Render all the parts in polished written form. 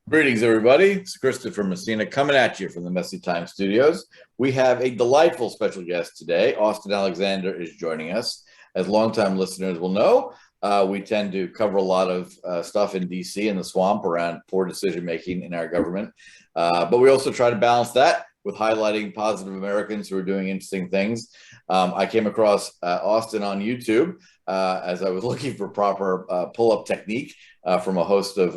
Greetings, everybody. It's Christopher Messina coming at you from the Messy Time Studios. We have a delightful special guest today. Austen Alexander is joining us. As longtime listeners will know, we tend to cover a lot of stuff in DC and the swamp around poor decision making in our government. But we also try to balance that with highlighting positive Americans who are doing interesting things. I came across Austen on YouTube as I was looking for proper pull-up technique from a host of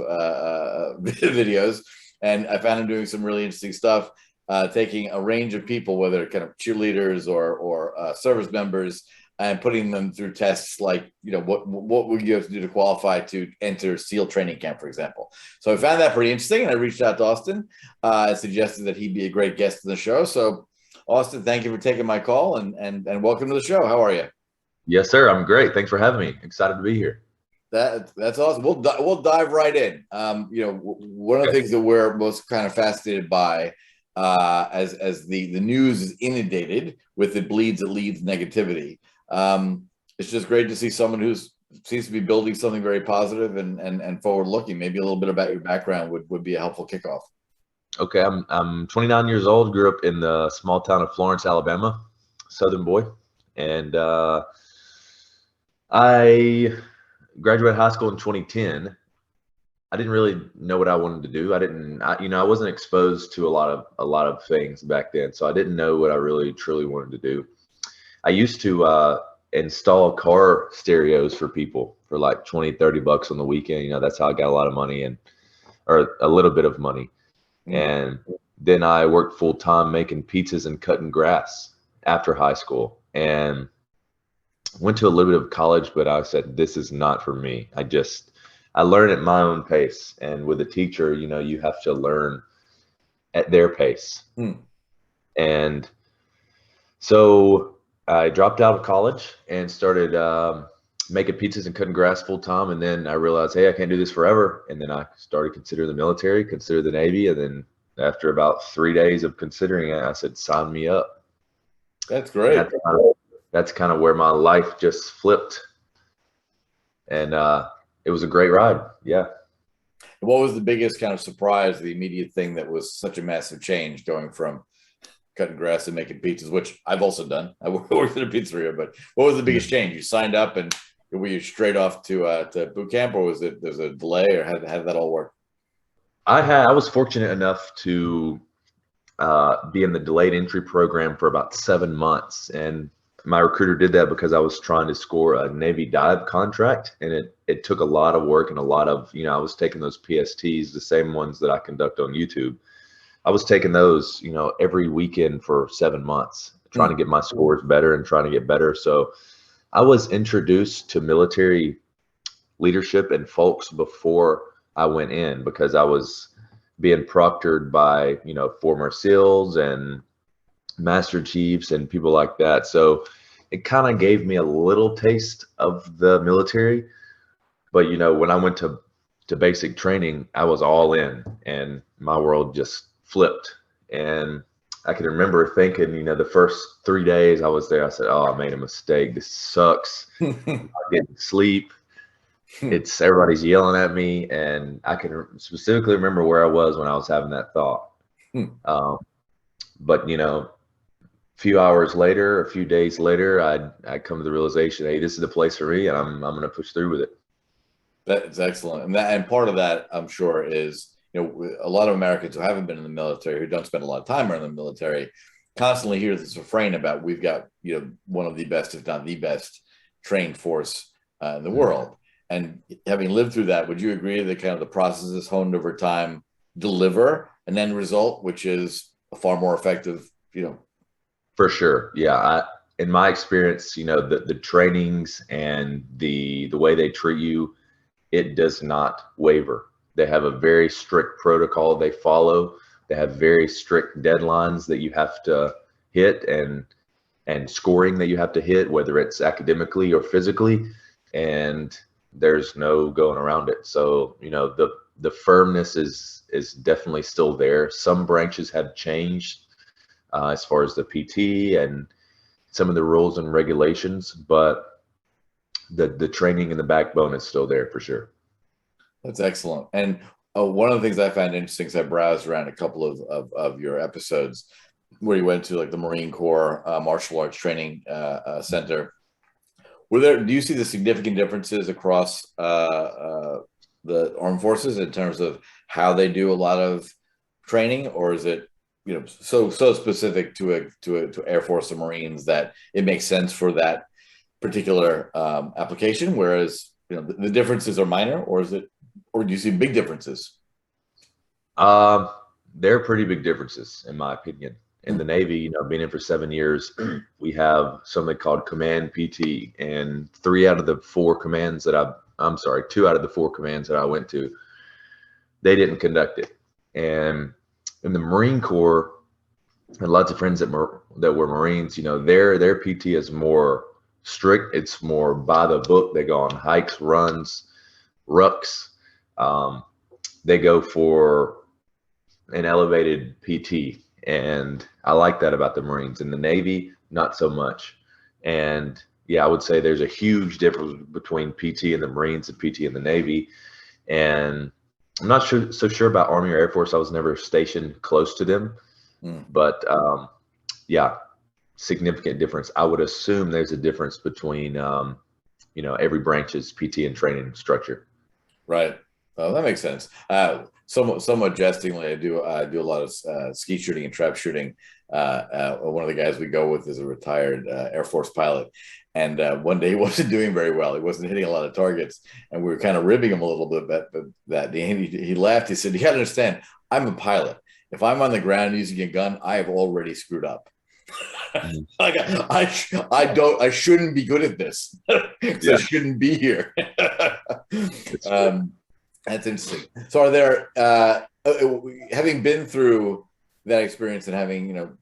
videos, and I found him doing some really interesting stuff, taking a range of people, whether kind of cheerleaders or service members, and putting them through tests like, what would you have to do to qualify to enter SEAL training camp, for example. So I found that pretty interesting, and I reached out to Austen and suggested that he'd be a great guest in the show. So Austen, thank you for taking my call, and welcome to the show. How are you? Yes, sir. I'm great. Thanks for having me. Excited to be here. That's awesome. We'll dive right in. One of the things that we're most kind of fascinated by, as the news is inundated with it leads negativity. It's just great to see someone who seems to be building something very positive and forward looking. Maybe a little bit about your background would be a helpful kickoff. Okay, I'm 29 years old. Grew up in the small town of Florence, Alabama, Southern boy, and I graduated high school in 2010. I didn't really know what I wanted to do. I wasn't exposed to a lot of things back then, so I didn't know what I really truly wanted to do. I used to install car stereos for people for like 20-30 bucks on the weekend. That's how I got a lot of money or a little bit of money. And then I worked full time making pizzas and cutting grass after high school, and went to a little bit of college, but I said, this is not for me. I learn at my own pace. And with a teacher, you have to learn at their pace. And so I dropped out of college and started making pizzas and cutting grass full time. And then I realized, hey, I can't do this forever. And then I started considering the military, consider the Navy. And then after about 3 days of considering it, I said, sign me up. That's great. That's kind of where my life just flipped. And it was a great ride. Yeah. What was the biggest kind of surprise, the immediate thing that was such a massive change, going from cutting grass and making pizzas, which I've also done? I worked at a pizzeria, but what was the biggest change? You signed up and were you straight off to boot camp, or there's a delay, or how did that all work? I was fortunate enough to be in the delayed entry program for about 7 months. And my recruiter did that because I was trying to score a Navy dive contract, and it took a lot of work and a lot of, I was taking those PSTs, the same ones that I conduct on YouTube. I was taking those, every weekend for 7 months, trying to get my scores better and trying to get better. So I was introduced to military leadership and folks before I went in, because I was being proctored by, former SEALs and Master Chiefs and people like that. So it kind of gave me a little taste of the military. But, when I went to basic training, I was all in, and my world just flipped. And I can remember thinking, the first 3 days I was there, I said, oh, I made a mistake. This sucks. I didn't sleep. Everybody's yelling at me. And I can specifically remember where I was when I was having that thought. But, few hours later, a few days later, I come to the realization, hey, this is the place for me, and I'm going to push through with it. That's excellent. And part of that, I'm sure, is, a lot of Americans who haven't been in the military, who don't spend a lot of time in the military, constantly hear this refrain about, we've got, one of the best, if not the best, trained force in the world. And having lived through that, would you agree that kind of the processes honed over time deliver an end result, which is a far more effective, For sure. Yeah. In my experience, the trainings and the way they treat you, it does not waver. They have a very strict protocol they follow. They have very strict deadlines that you have to hit, and scoring that you have to hit, whether it's academically or physically, and there's no going around it. So, the firmness is definitely still there. Some branches have changed as far as the PT and some of the rules and regulations, but the training and the backbone is still there for sure. That's excellent. And One of the things I found interesting is I browsed around a couple of your episodes where you went to like the Marine Corps Martial Arts Training Center. Do you see the significant differences across the armed forces in terms of how they do a lot of training, or is it so specific to Air Force or Marines that it makes sense for that particular application, whereas the differences are minor, or do you see big differences? There are pretty big differences, in my opinion. In the Navy, being in for 7 years, we have something called Command PT, and 2 out of the 4 commands that I went to, they didn't conduct it. And in the Marine Corps, and lots of friends that were Marines, their PT is more strict. It's more by the book. They go on hikes, runs, rucks. They go for an elevated PT. And I like that about the Marines. In the Navy, not so much. And yeah, I would say there's a huge difference between PT in the Marines and PT in the Navy. And I'm not so sure about Army or Air Force. I was never stationed close to them. But yeah, significant difference. I would assume there's a difference between, every branch's PT and training structure. Right. Oh, that makes sense. Somewhat jestingly, I do a lot of ski shooting and trap shooting. One of the guys we go with is a retired Air Force pilot, and one day he wasn't doing very well. He wasn't hitting a lot of targets, and we were kind of ribbing him a little bit. But that he laughed. He said, "You got to understand, I'm a pilot. If I'm on the ground using a gun, I have already screwed up. Like I shouldn't be good at this. I shouldn't be here." That's interesting. So are there, having been through that experience and having,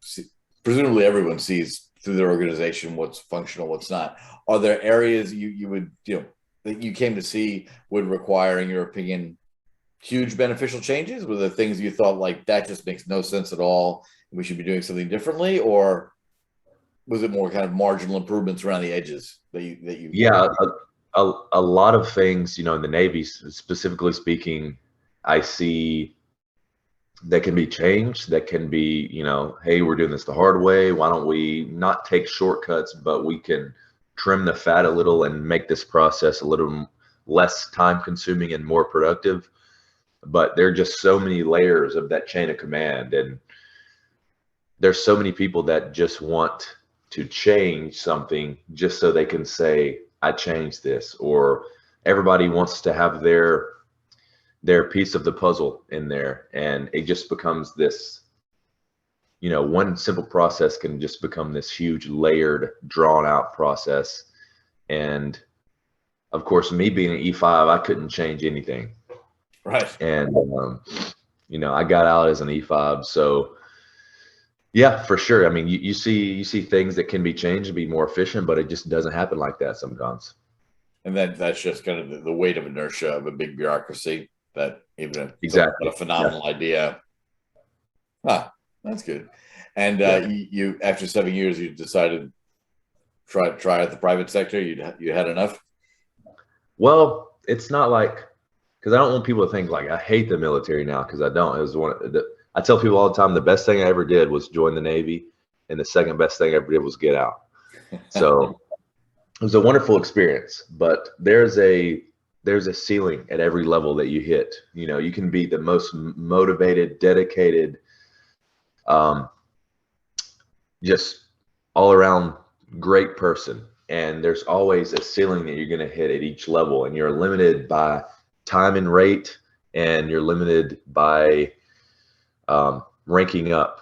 presumably everyone sees through their organization what's functional, what's not. Are there areas you would, that you came to see would require, in your opinion, huge beneficial changes? Were there things you thought like that just makes no sense at all, and we should be doing something differently? Or was it more kind of marginal improvements around the edges that you? Yeah. A lot of things, in the Navy, specifically speaking, I see that can be changed. That can be, hey, we're doing this the hard way. Why don't we not take shortcuts, but we can trim the fat a little and make this process a little less time consuming and more productive. But there are just so many layers of that chain of command. And there's so many people that just want to change something just so they can say, I changed this, or everybody wants to have their piece of the puzzle in there. And it just becomes this, one simple process can just become this huge layered, drawn out process. And of course, me being an E5, I couldn't change anything. Right. And, I got out as an E5. So yeah, for sure. I mean, you see things that can be changed and be more efficient, but it just doesn't happen like that sometimes. And that's just kind of the weight of inertia of a big bureaucracy that even a phenomenal idea. That's good. And you after 7 years, you decided try at the private sector. You had enough. Well, it's not like, because I don't want people to think like I hate the military now, because I don't. It was I tell people all the time, the best thing I ever did was join the Navy, and the second best thing I ever did was get out. So it was a wonderful experience, but there's a ceiling at every level that you hit. You can be the most motivated, dedicated, just all around great person. And there's always a ceiling that you're going to hit at each level, and you're limited by time and rate, and you're limited by ranking up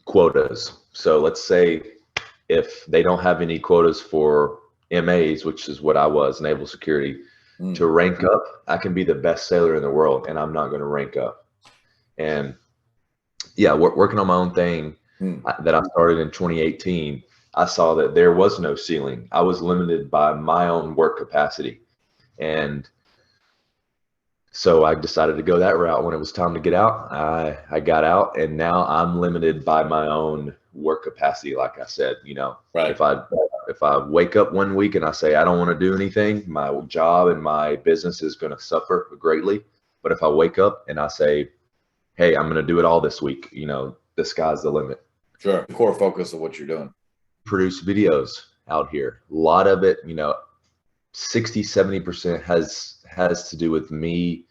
quotas. So let's say if they don't have any quotas for MAs, which is what I was, naval security, to rank up, I can be the best sailor in the world, and I'm not going to rank up. And yeah, working on my own thing that I started in 2018, I saw that there was no ceiling. I was limited by my own work capacity. And so I decided to go that route. When it was time to get out, I got out, and now I'm limited by my own work capacity. Like I said, Right. If I wake up one week and I say I don't want to do anything, my job and my business is going to suffer greatly. But if I wake up and I say, hey, I'm going to do it all this week, the sky's the limit. Sure. The core focus of what you're doing. Produce videos out here. A lot of it, 60-70% has to do with me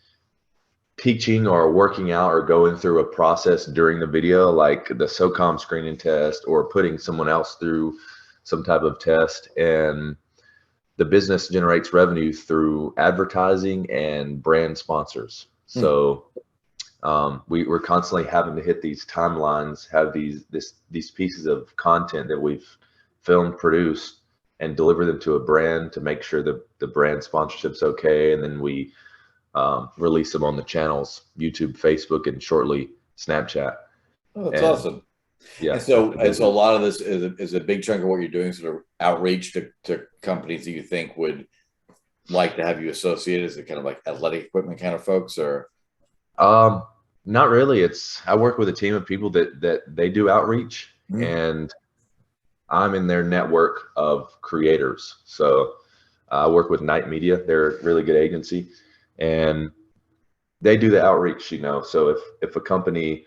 teaching or working out or going through a process during the video, like the SOCOM screening test or putting someone else through some type of test. And the business generates revenue through advertising and brand sponsors. So we're constantly having to hit these timelines, have these pieces of content that we've filmed, produced, and deliver them to a brand to make sure that the brand sponsorship's okay. And then we release them on the channels, YouTube, Facebook, and shortly Snapchat. Oh, that's awesome. Yeah. And so a lot of this is a big chunk of what you're doing, sort of outreach to companies that you think would like to have you associated. Is it kind of like athletic equipment kind of folks, or? Not really. I work with a team of people that they do outreach, and I'm in their network of creators. So I work with Night Media. They're a really good agency, and they do the outreach, So if a company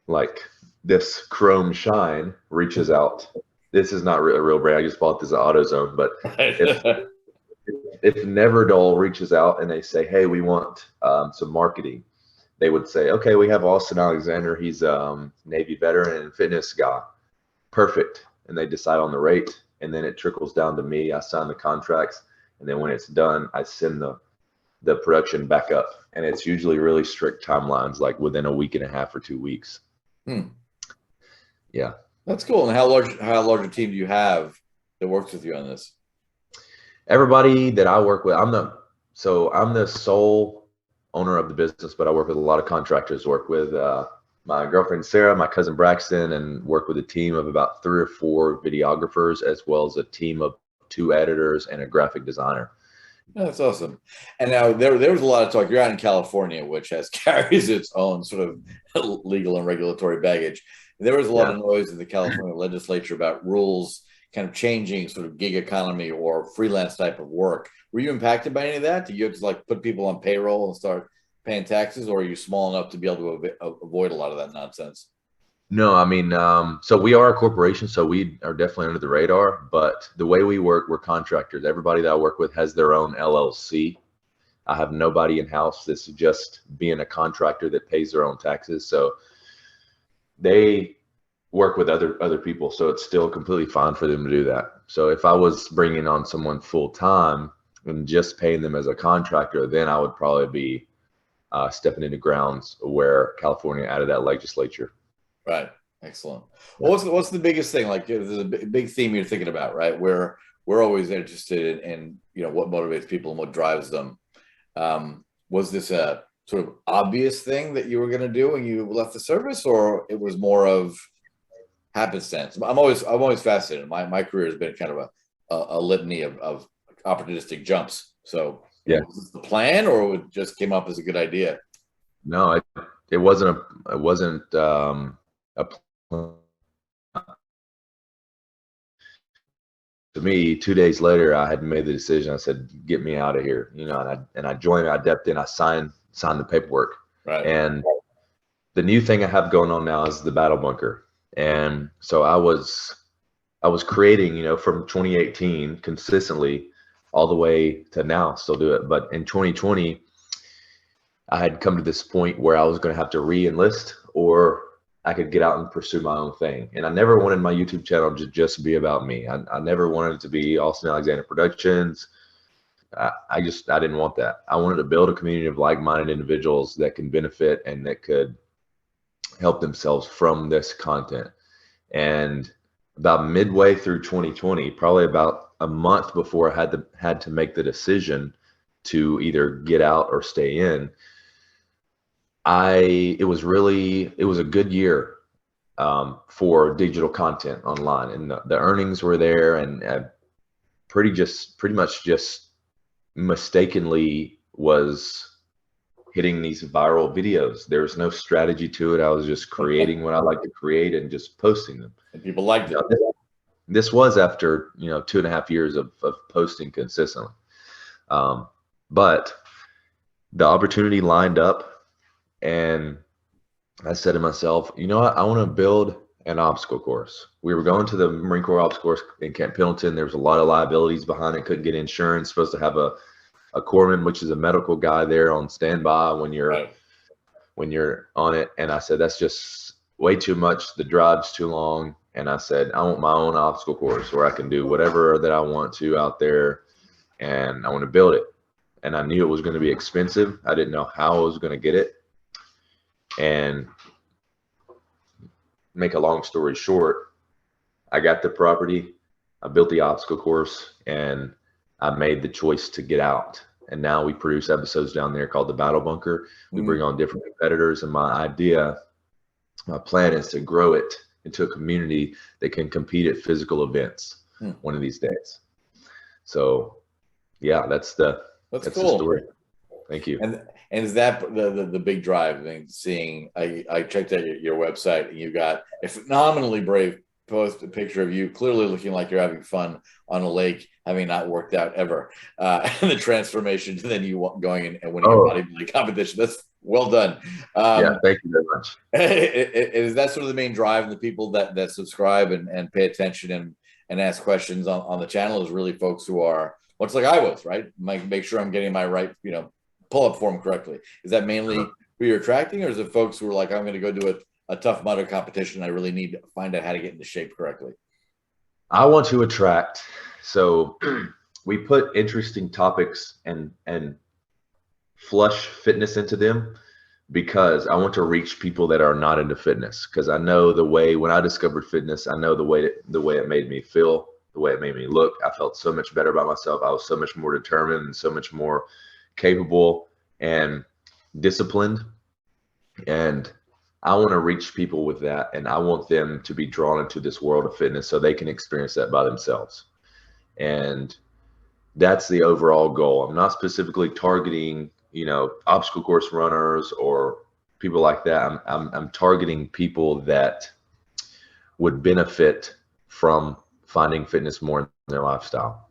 like this Chrome Shine reaches out, this is not a real brand. I just bought this at AutoZone, but if Neverdole reaches out and they say, hey, we want some marketing, they would say, okay, we have Austen Alexander. He's a Navy veteran and fitness guy. Perfect. And they decide on the rate, and then it trickles down to me. I sign the contracts, and then when it's done, I send the production back up. And it's usually really strict timelines, like within a week and a half or 2 weeks. Yeah. That's cool. And how large a team do you have that works with you on this? Everybody that I work with, I'm the sole owner of the business, but I work with a lot of contractors. Work with my girlfriend Sarah, my cousin Braxton, and work with a team of about 3 or 4 videographers, as well as a team of 2 editors and a graphic designer. Oh, that's awesome. And now there was a lot of talk. You're out in California, which carries its own sort of legal and regulatory baggage. There was a lot of noise in the California legislature about rules kind of changing sort of gig economy or freelance type of work. Were you impacted by any of that? Did you have to put people on payroll and start paying taxes, or are you small enough to be able to avoid a lot of that nonsense? No, I mean, so we are a corporation, so we are definitely under the radar, but the way we work, we're contractors. Everybody that I work with has their own LLC. I have nobody in-house. This is just being a contractor that pays their own taxes. So they work with other people, so it's still completely fine for them to do that. So if I was bringing on someone full-time and just paying them as a contractor, then I would probably be stepping into grounds where California added that legislature. Right. Excellent. Well, what's the biggest thing? Like, there's a big theme you're thinking about, right? Where we're always interested in what motivates people and what drives them. Was this a sort of obvious thing that you were going to do when you left the service, or it was more of happenstance? I'm always fascinated. My career has been kind of a litany of opportunistic jumps. So yeah, was this the plan, or it just came up as a good idea? No, it wasn't a plan. To me, 2 days later, I had made the decision. I said, "Get me out of here," and I joined. I depped in. I signed the paperwork. Right. And the new thing I have going on now is the Battle Bunker. And so I was creating, from 2018 consistently all the way to now, still do it. But in 2020, I had come to this point where I was going to have to re-enlist, or I could get out and pursue my own thing. And I never wanted my YouTube channel to just be about me. I never wanted it to be Austen Alexander Productions. I didn't want that. I wanted to build a community of like-minded individuals that can benefit and that could help themselves from this content. And about midway through 2020, probably about a month before I had to make the decision to either get out or stay in, it was a good year for digital content online, and the earnings were there, and pretty much just mistakenly was hitting these viral videos. There was no strategy to it. I was just creating what I like to create and just posting them. And people liked it. This was after 2.5 years of posting consistently. But the opportunity lined up, and I said to myself, you know what? I want to build an obstacle course. We were going to the Marine Corps obstacle course in Camp Pendleton. There was a lot of liabilities behind it. Couldn't get insurance. Supposed to have a corpsman, which is a medical guy there on standby when you're on it. And I said, that's just way too much. The drive's too long. And I said, I want my own obstacle course where I can do whatever that I want to out there, and I want to build it. And I knew it was going to be expensive. I didn't know how I was going to get it. And make a long story short, I got the property, I built the obstacle course, and I made the choice to get out. And now we produce episodes down there called the Battle Bunker. We bring on different competitors, and my plan is to grow it into a community that can compete at physical events one of these days. So yeah, that's cool. The story. Thank you. And is that the big drive? I mean, seeing, I checked out your website, and you got a phenomenally brave post, a picture of you clearly looking like you're having fun on a lake, having not worked out ever, and the transformation to then you going and winning a bodybuilding competition. That's well done. Yeah, thank you very much. Is that sort of the main drive, and the people that subscribe and pay attention and ask questions on the channel is really folks who are much like I was, right? Make sure I'm getting my right, pull-up form correctly. Is that mainly who you're attracting, or is it folks who are like, I'm going to go do a Tough Mudder competition, I really need to find out how to get into shape correctly? I want to attract. So we put interesting topics and flush fitness into them because I want to reach people that are not into fitness. Because I know when I discovered fitness, I know the way it made me feel, the way it made me look. I felt so much better about myself. I was so much more determined and so much more capable and disciplined. And I want to reach people with that, and I want them to be drawn into this world of fitness so they can experience that by themselves. And that's the overall goal. I'm not specifically targeting, obstacle course runners or people like that. I'm targeting people that would benefit from finding fitness more in their lifestyle.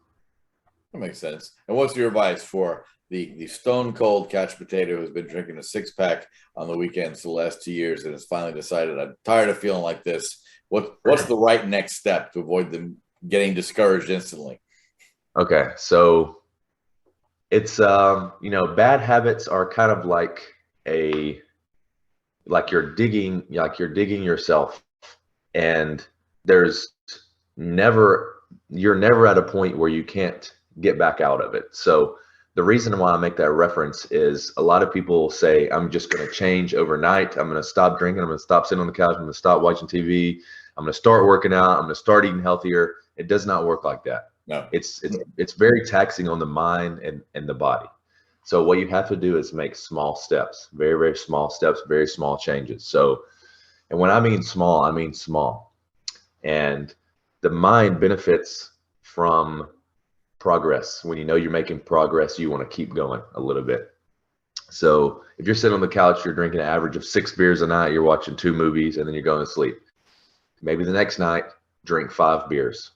That makes sense. And what's your advice for the stone cold couch potato who's been drinking a 6-pack on the weekends for the last 2 years and has finally decided, I'm tired of feeling like this? What's the right next step to avoid them getting discouraged instantly? Okay, so it's bad habits are kind of like you're digging yourself, and you're never at a point where you can't get back out of it. So the reason why I make that reference is a lot of people say, I'm just going to change overnight. I'm going to stop drinking. I'm going to stop sitting on the couch. I'm going to stop watching TV. I'm going to start working out. I'm going to start eating healthier. It does not work like that. No. It's very taxing on the mind and the body. So what you have to do is make small steps, very, very small steps, very small changes. So, and when I mean small, I mean small. And the mind benefits from progress. When you know you're making progress, you want to keep going a little bit. So if you're sitting on the couch, you're drinking an average of 6 beers a night, you're watching 2 movies, and then you're going to sleep. Maybe the next night, drink 5 beers.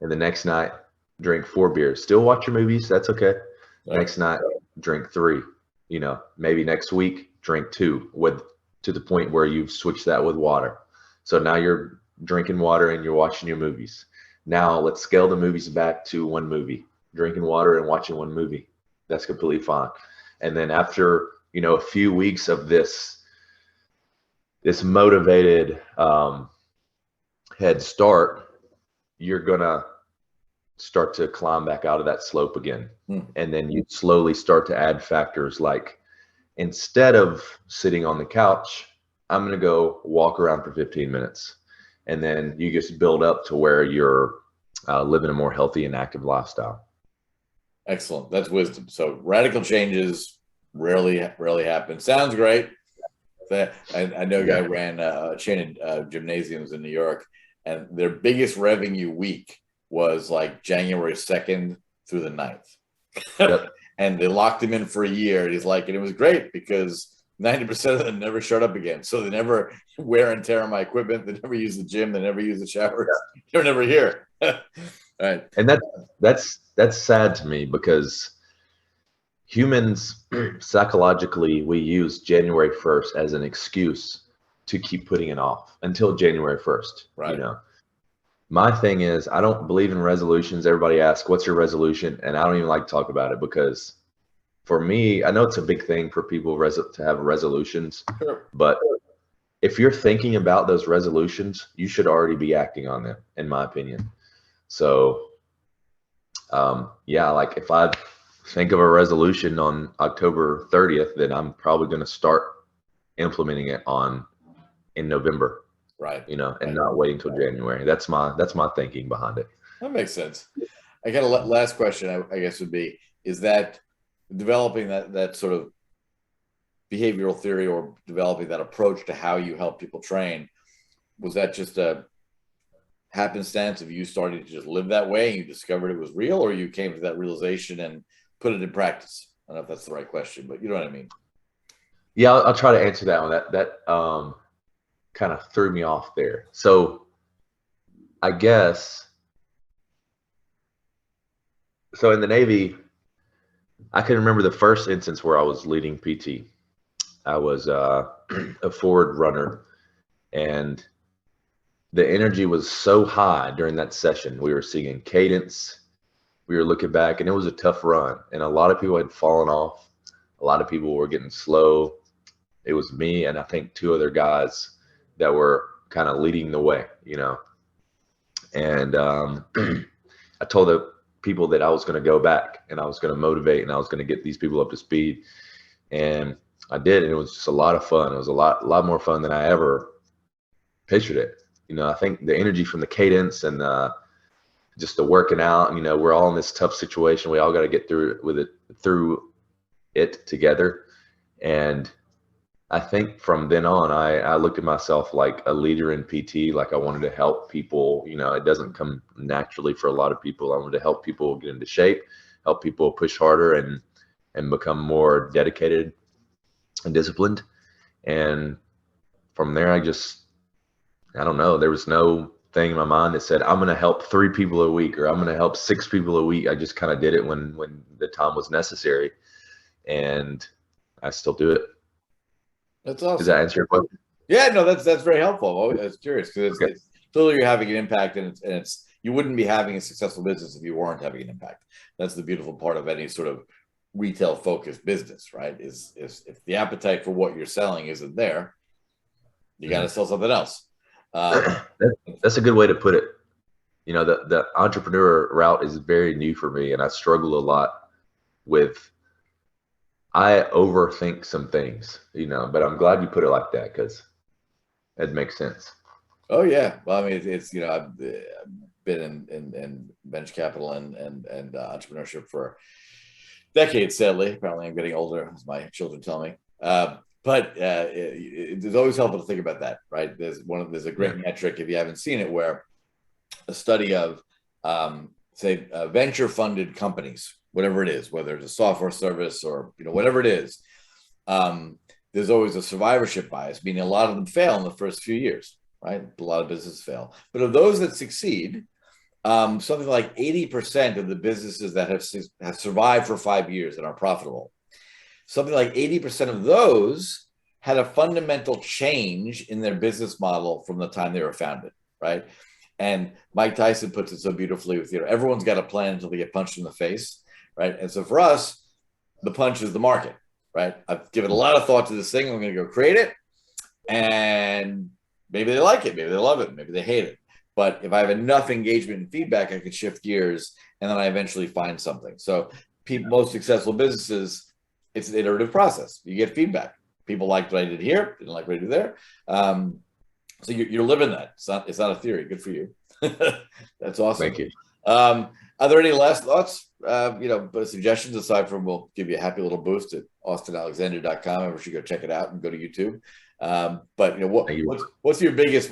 And the next night, drink 4 beers. Still watch your movies, that's okay. Right. Next night, drink 3. Maybe next week, drink 2 to the point where you've switched that with water. So now you're drinking water and you're watching your movies. Now let's scale the movies back to 1 movie, drinking water and watching 1 movie. That's completely fine. And then after, a few weeks of this motivated head start, you're going to start to climb back out of that slope again. And then you slowly start to add factors like, instead of sitting on the couch, I'm going to go walk around for 15 minutes. And then you just build up to where you're living a more healthy and active lifestyle. Excellent. That's wisdom. So radical changes rarely happen. Sounds great. I know a guy ran a chain of gymnasiums in New York, and their biggest revenue week was like January 2nd through the 9th. Yep. And they locked him in for a year. And he's like, and it was great because 90% of them never showed up again. So they never wear and tear on my equipment. They never use the gym. They never use the showers. They're never here. Right. And that's sad to me because humans psychologically, we use January 1st as an excuse to keep putting it off until January 1st. Right. You know, my thing is, I don't believe in resolutions. Everybody asks, what's your resolution? And I don't even like to talk about it, because for me, I know it's a big thing for people to have resolutions, Sure. but if you're thinking about those resolutions, you should already be acting on them, in my opinion. So, yeah, like if I think of a resolution on October 30th, then I'm probably going to start implementing it in November. Right. You know, and not waiting until January. That's my thinking behind it. That makes sense. I got a last question, I guess, would be, is that developing that sort of behavioral theory, or developing that approach to how you help people train, was that just a happenstance of you starting to just live that way and you discovered it was real, or you came to that realization and put it in practice? I don't know if that's the right question, but you know what I mean. Yeah, I'll try to answer that one. That kind of threw me off there. So I guess, so in the Navy, I can remember the first instance where I was leading PT. I was a forward runner, and the energy was so high during that session. We were singing cadence. We were looking back, and it was a tough run. And a lot of people had fallen off. A lot of people were getting slow. It was me and I think two other guys that were kind of leading the way, you know. And I told the people that I was going to go back and I was going to motivate and I was going to get these people up to speed. And I did, and it was just a lot of fun. It was a lot more fun than I ever pictured it. You know, I think the energy from the cadence and just the working out, you know, we're all in this tough situation. We all got to get through it together. And I think from then on, I looked at myself like a leader in PT. Like I wanted to help people. You know, it doesn't come naturally for a lot of people. I wanted to help people get into shape, help people push harder and become more dedicated and disciplined. And from there, I don't know, there was no thing in my mind that said, I'm going to help 3 people a week or I'm going to help 6 people a week. I just kind of did it when the time was necessary. And I still do it. That's awesome. Does that answer your question? Yeah, no, that's very helpful. I was curious because it's clearly you're having an impact, and it's you wouldn't be having a successful business if you weren't having an impact. That's the beautiful part of any sort of retail focused business, right? Is if the appetite for what you're selling isn't there, you got to sell something else. That's a good way to put it. You know, the entrepreneur route is very new for me, and I struggle a lot with. I overthink some things, you know, but I'm glad you put it like that because it makes sense. Oh yeah, well, I mean, it's you know, I've been in venture capital and entrepreneurship for decades. Sadly, apparently, I'm getting older, as my children tell me. But it's always helpful to think about that, right? There's a great metric, if you haven't seen it, where a study of say venture funded companies, whatever it is, whether it's a software service or you know whatever it is, there's always a survivorship bias, meaning a lot of them fail in the first few years, right? A lot of businesses fail, but of those that succeed, something like 80% of the businesses that have survived for 5 years and are profitable, something like 80% of those had a fundamental change in their business model from the time they were founded, right? And Mike Tyson puts it so beautifully with, you know, everyone's got a plan until they get punched in the face, right? And so for us, the punch is the market, right? I've given a lot of thought to this thing. I'm going to go create it. And maybe they like it. Maybe they love it. Maybe they hate it. But if I have enough engagement and feedback, I can shift gears and then I eventually find something. So most successful businesses, it's an iterative process. You get feedback. People liked what I did here, didn't like what I did there. So you're living that. It's not a theory. Good for you. That's awesome. Thank you. Are there any last thoughts? You know, suggestions aside from we'll give you a happy little boost at austenalexander.com. Everyone should go check it out and go to YouTube. But you know, what's your biggest?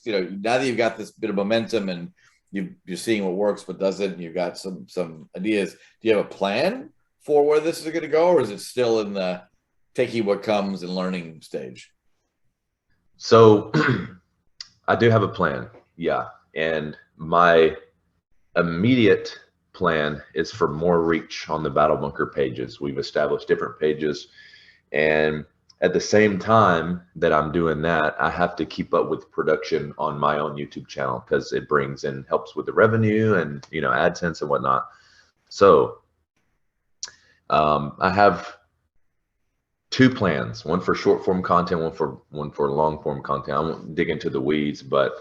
You know, now that you've got this bit of momentum and you're seeing what works, what doesn't, and you've got some ideas. Do you have a plan for where this is going to go, or is it still in the taking what comes and learning stage? So I do have a plan. Yeah. And my immediate plan is for more reach on the Battle Bunker pages. We've established different pages, and at the same time that I'm doing that, I have to keep up with production on my own YouTube channel because it brings in, helps with the revenue and, you know, AdSense and whatnot. So I have two plans, one for short form content, one for long form content. I won't dig into the weeds, but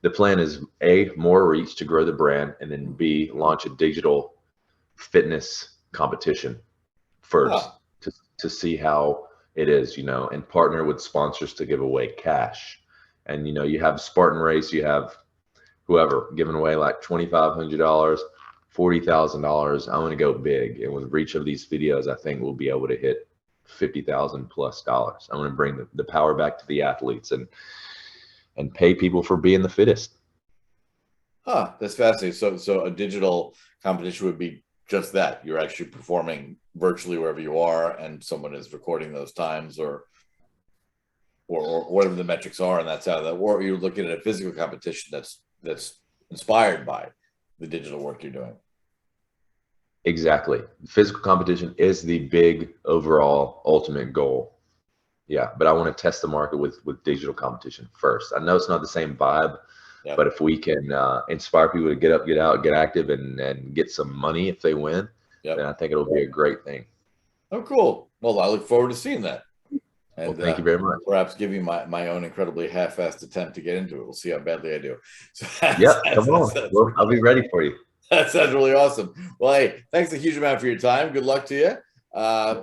the plan is A, more reach to grow the brand, and then B, launch a digital fitness competition first to see how it is, you know, and partner with sponsors to give away cash. And, you know, you have Spartan Race, you have whoever giving away like $2,500, $40,000. I want to go big. And with reach of these videos, I think we'll be able to hit $50,000 plus. I want to bring the power back to the athletes and pay people for being the fittest. That's fascinating. So a digital competition would be just that. You're actually performing virtually wherever you are, and someone is recording those times or whatever the metrics are, and that's how that. Or you're looking at a physical competition that's inspired by the digital work you're doing. Exactly. Physical competition is the big overall ultimate goal. Yeah, but I want to test the market with digital competition first. I know it's not the same vibe, but if we can inspire people to get up, get out, get active, and get some money if they win, then I think it'll be a great thing. Oh, cool. Well, I look forward to seeing that. And well, thank you very much. Perhaps give you my own incredibly half-assed attempt to get into it. We'll see how badly I do. So come on. Well, I'll be ready for you. That sounds really awesome. Well, hey, thanks a huge amount for your time. Good luck to you.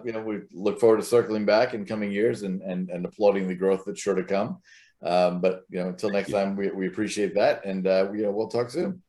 You know, we look forward to circling back in coming years and applauding the growth that's sure to come. But, you know, until next time, we appreciate that. And, you know, we'll talk soon.